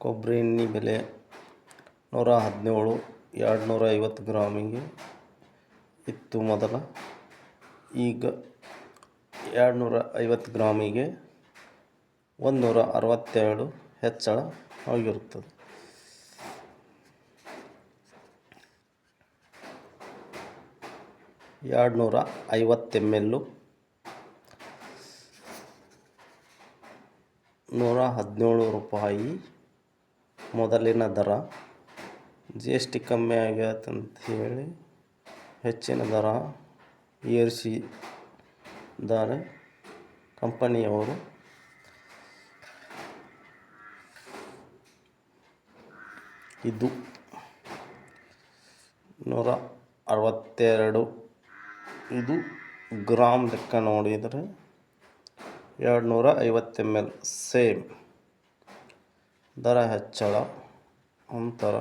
ಕೊಬ್ಬರಿ ಎಣ್ಣೆ ಬೆಲೆ 117 250 ಗ್ರಾಮಿಗೆ ಇತ್ತು ಮೊದಲ. ಈಗ 250 ಗ್ರಾಮಿಗೆ 162 ಹೆಚ್ಚಳ ಆಗಿರುತ್ತದೆ. $250 ml 117 ರೂಪಾಯಿ ಮೊದಲಿನ ದರ. GST ಕಮ್ಮಿ ಆಗ್ಯದಂತ ಹೇಳಿ ಹೆಚ್ಚಿನ ದರ ಏರಿಸಿದ್ದಾರೆ ಕಂಪನಿಯವರು. ಇದು 162. ಇದು ಗ್ರಾಮ್ ಲೆಕ್ಕ ನೋಡಿದರೆ 250 ml ಸೇಮ್ ದರ ಹೆಚ್ಚಳ ಅಂತರ